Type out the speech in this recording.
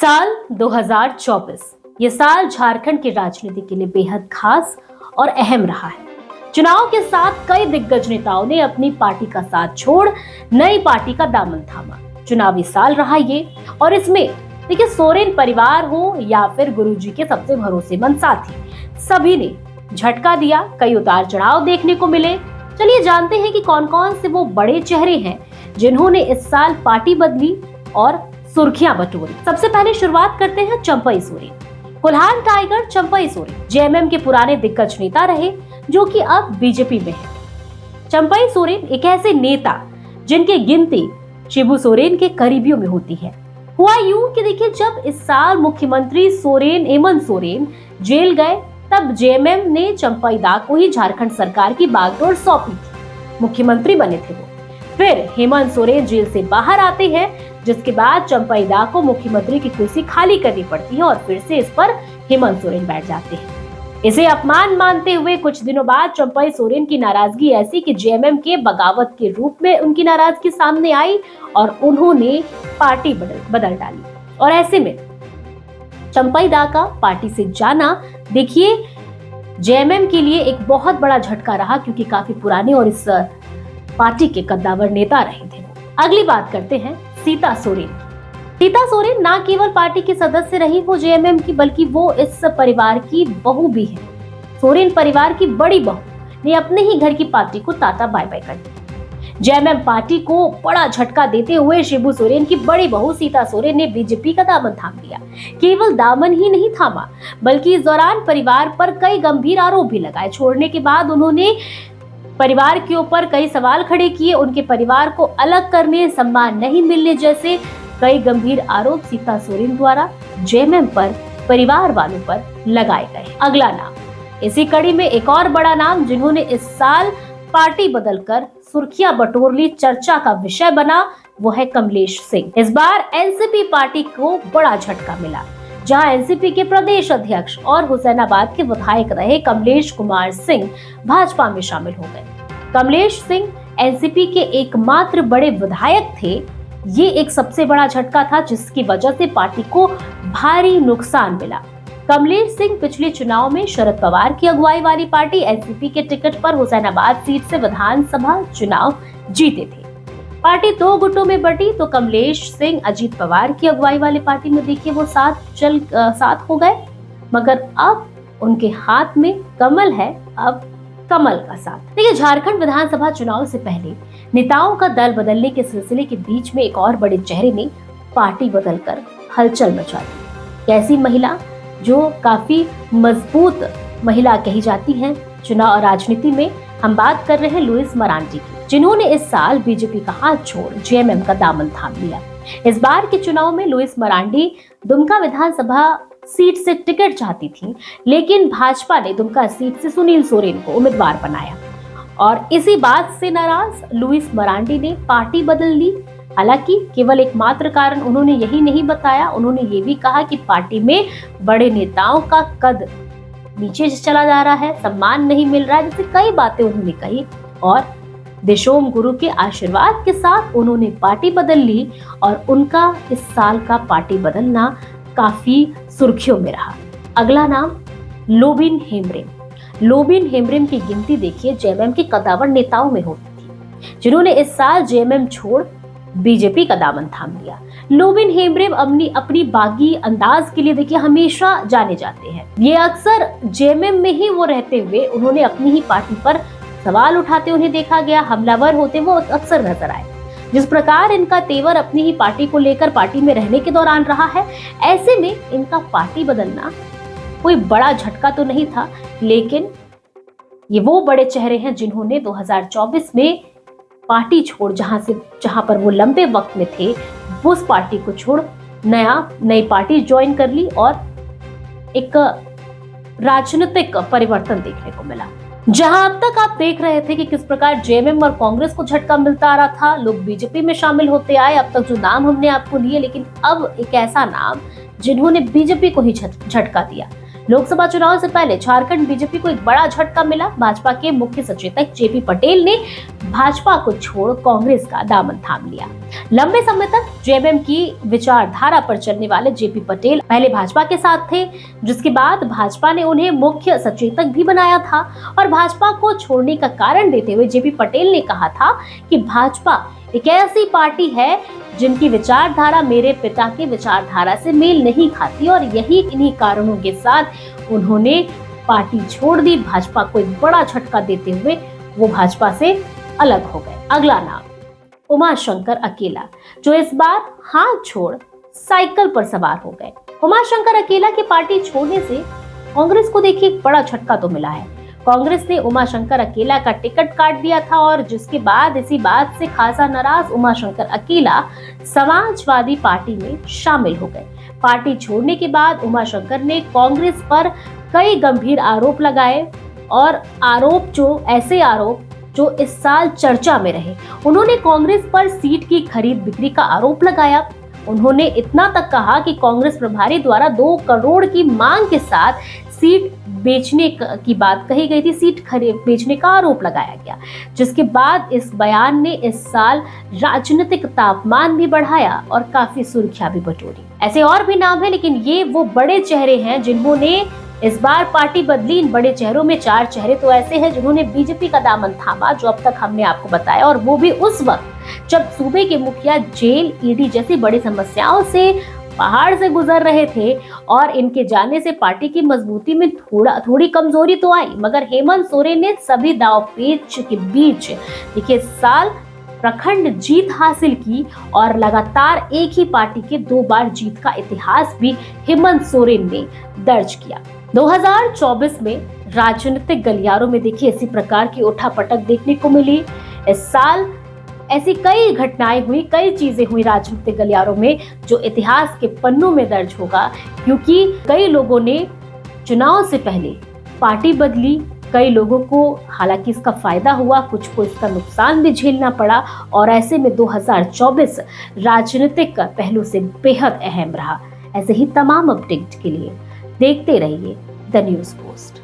साल 2024 ये साल झारखंड की राजनीति के लिए बेहद खास और अहम रहा है। चुनाव के साथ कई दिग्गज नेताओं ने अपनी पार्टी का साथ छोड़ नई पार्टी का दामन थामा। चुनावी साल रहा ये, और इसमें देखिए सोरेन परिवार हो या फिर गुरुजी के सबसे भरोसेमंद साथी, सभी ने झटका दिया। कई उतार चढ़ाव देखने को मिले। चलिए जानते हैं कि कौन कौन से वो बड़े चेहरे हैं जिन्होंने इस साल पार्टी बदली और सुर्खियां बटोरी। सबसे पहले शुरुआत करते हैं चंपई सोरेन। कुल्हान टाइगर चंपई सोरेन जेएमएम के पुराने दिग्गज नेता रहे जो कि अब बीजेपी में है। चंपई सोरेन एक ऐसे नेता जिनकी गिनती शिबू सोरेन के करीबियों में होती है। हुआ यूं कि देखिए, जब इस साल मुख्यमंत्री सोरेन हेमंत सोरेन जेल गए तब जेएमएम ने चंपई दा को ही झारखंड सरकार की बागडोर सौंपी थी। मुख्यमंत्री बने थे वो। फिर हेमंत सोरेन जेल से बाहर आते हैं, जिसके बाद चंपई दा को मुख्यमंत्री की कुर्सी खाली करनी पड़ती है और फिर से इस पर हेमंत सोरेन बैठ जाते हैं। इसे अपमान मानते हुए कुछ दिनों बाद चंपई सोरेन की नाराजगी ऐसी कि जेएमएम के बगावत के रूप में उनकी नाराजगी सामने आई और उन्होंने पार्टी बदल डाली। और ऐसे में चंपई दा का पार्टी से जाना देखिए जेएमएम के लिए एक बहुत बड़ा झटका रहा, क्योंकि काफी पुराने और इस पार्टी के कद्दावर नेता रहे थे। अगली बात करते हैं सीता सोरेन। सीता सोरेन ना केवल पार्टी की सदस्य रही वो जेएमएम की, बल्कि वो इस परिवार की बहू भी है। सोरेन परिवार की बड़ी बहू ने अपने ही घर की पार्टी को टाटा बाय बाय कर दिया। जेएमएम पार्टी को बड़ा झटका देते हुए शिबू सोरेन की बड़ी बहू सीता सोरेन ने बीजेपी का दामन थाम लिया। केवल दामन ही नहीं थामा, बल्कि इस दौरान परिवार पर कई गंभीर आरोप भी लगाए। छोड़ने के बाद उन्होंने परिवार के ऊपर कई सवाल खड़े किए। उनके परिवार को अलग करने, सम्मान नहीं मिलने जैसे कई गंभीर आरोप सीता सोरेन द्वारा जेएमएम पर, परिवार वालों पर लगाए गए। अगला नाम, इसी कड़ी में एक और बड़ा नाम जिन्होंने इस साल पार्टी बदलकर सुर्खियां बटोर ली, चर्चा का विषय बना, वो है कमलेश सिंह। इस बार एनसीपी पार्टी को बड़ा झटका मिला, जहां एनसीपी के प्रदेश अध्यक्ष और हुसैनाबाद के विधायक रहे कमलेश कुमार सिंह भाजपा में शामिल हो गए। कमलेश सिंह एनसीपी के एकमात्र बड़े विधायक थे। ये एक सबसे बड़ा झटका था जिसकी वजह से पार्टी को भारी नुकसान मिला। कमलेश सिंह पिछले चुनाव में शरद पवार की अगुवाई वाली पार्टी एनसीपी के टिकट पर हुसैनाबाद सीट से विधानसभा चुनाव जीते थे। पार्टी दो गुटों में बटी तो कमलेश सिंह अजीत पवार की अगुवाई वाली पार्टी में देखिए वो साथ हो गए, मगर अब उनके हाथ में कमल है, अब कमल का साथ। देखिए, झारखंड विधानसभा चुनाव से पहले नेताओं का दल बदलने के सिलसिले के बीच में एक और बड़े चेहरे ने पार्टी बदलकर हलचल मचा दी। कैसी महिला जो काफी मजबूत महिला कही जाती है चुनाव राजनीति में, हम बात कर रहे हैं लुइस मरांडी की, जिन्होंने इस साल बीजेपी का हाथ छोड़ जेएमएम का दामन थाम लिया। इस बार के चुनाव में लुइस मरांडी दुमका विधानसभा सीट से टिकट चाहती थी, लेकिन भाजपा ने दुमका सीट से सुनील सोरेन को उम्मीदवार बनाया और इसी बात से नाराज लुइस मरांडी ने पार्टी बदल ली। हालांकि केवल एकमात्र कारण उन्होंने यही नहीं बताया, उन्होंने ये भी कहा कि पार्टी में बड़े नेताओं का कद नीचे चला जा रहा है, सम्मान नहीं मिल रहा है, जैसे कई बातें उन्होंने कही। और देशोम गुरु के आशीर्वाद के साथ उन्होंने पार्टी बदल ली और उनका इस साल का पार्टी बदलना काफी सुर्खियों में रहा। अगला नाम लोबिन हेम्ब्रेम। लोबिन हेम्ब्रेम की गिनती देखिए जेएमएम के कद्दावर नेताओं में होती थी, जिन्होंने इस साल जेएमएम छोड़ बीजेपी का दामन थाम लिया। लोबिन हेम्ब्रेम अपनी बागी अंदाज के लिए देखिए हमेशा जाने जाते हैं। ये अक्सर जेएमएम में ही वो रहते हुए उन्होंने अपनी ही पार्टी पर सवाल उठाते उन्हें देखा गया, हमलावर होते वो अक्सर नजर आए। जिस प्रकार इनका तेवर अपनी ही पार्टी को लेकर पार्टी में रहने के दौरान रहा है, ऐसे में इनका पार्टी बदलना कोई बड़ा झटका तो नहीं था, लेकिन ये वो बड़े चेहरे हैं जिन्होंने 2024 में पार्टी छोड़ जहां पर वो लंबे वक्त में थे, उस पार्टी को छोड़ नई पार्टी ज्वाइन कर ली और एक राजनीतिक परिवर्तन देखने को मिला। जहां अब तक आप देख रहे थे कि किस प्रकार जेएमएम और कांग्रेस को झटका मिलता आ रहा था, लोग बीजेपी में शामिल होते आए। अब तक जो नाम हमने आपको लिए, लेकिन अब एक ऐसा नाम जिन्होंने बीजेपी को ही झटका दिया, लोकसभा चुनाव से पहले झारखंड बीजेपी को एक बड़ा झटका मिला। भाजपा के मुख्य सचेतक जेपी पटेल ने भाजपा को छोड़ कांग्रेस का दामन थाम लिया। लंबे समय तक जेएमएम की विचारधारा पर चलने वाले जेपी पटेल पहले भाजपा के साथ थे, जिसके बाद भाजपा ने उन्हें मुख्य सचेतक भी बनाया था और भाजपा को छोड़ने का कारण देते हुए जेपी पटेल ने कहा था कि भाजपा एक ऐसी पार्टी है जिनकी विचारधारा मेरे पिता की विचारधारा से मेल नहीं खाती और इन्हीं कारणों के साथ उन्होंने पार्टी छोड़ दी। भाजपा को एक बड़ा झटका देते हुए वो भाजपा से अलग हो गए। अगला नाम उमाशंकर अकेला, जो इस बार हाथ छोड़ साइकिल पर सवार हो गए। उमाशंकर अकेला की पार्टी छोड़ने से कांग्रेस को देखिए एक बड़ा झटका तो मिला है। कांग्रेस ने उमाशंकर अकेला का टिकट काट दिया था और जिसके बाद इसी बात से खासा नाराज उमाशंकर अकेला समाजवादी पार्टी में शामिल हो गए। पार्टी छोड़ने के बाद उमाशंकर ने कांग्रेस पर कई गंभीर आरोप लगाए और ऐसे आरोप जो इस साल चर्चा में रहे। उन्होंने कांग्रेस पर सीट की खरीद बिक्री का आरोप लगाया। उन्होंने इतना तक कहा कि कांग्रेस प्रभारी द्वारा 2 करोड़ की मांग के साथ सीट बेचने की बात कही गई थी। सीट बेचने का आरोप लगाया गया, जिसके बाद इस बयान ने इस साल राजनीतिक तापमान भी बढ़ाया और काफी सुर्खियां भी बटोरी। ऐसे और भी नाम है, लेकिन ये वो बड़े चेहरे हैं जिन्होंने इस बार पार्टी बदली। इन बड़े चेहरों में 4 चेहरे तो ऐसे हैं जिन्होंने बीजेपी का दामन थामा, जो अब तक हमने आपको बताया, और वो भी उस वक्त जब सूबे के मुखिया जेल, ईडी जैसी बड़ी समस्याओं से पहाड़ से गुजर रहे थे और इनके जाने से पार्टी की मजबूती में थोड़ी कमजोरी तो आई, मगर हेमंत सोरेन ने सभी दांवपेच के बीच देखिए साल प्रखंड जीत हासिल की और लगातार एक ही पार्टी के 2 बार जीत का इतिहास भी हेमंत सोरेन ने दर्ज किया। 2024 में राजनीतिक गलियारों में देखिए इसी प्रकार की उठापटक देखने को मिली। इस साल ऐसी कई घटनाएं हुई, कई चीजें हुई राजनीतिक गलियारों में जो इतिहास के पन्नों में दर्ज होगा, क्योंकि कई लोगों ने चुनाव से पहले पार्टी बदली। कई लोगों को हालांकि इसका फायदा हुआ, कुछ को इसका नुकसान भी झेलना पड़ा और ऐसे में 2024 राजनीतिक पहलू से बेहद अहम रहा। ऐसे ही तमाम अपडेट के लिए देखते रहिए द न्यूज़ पोस्ट।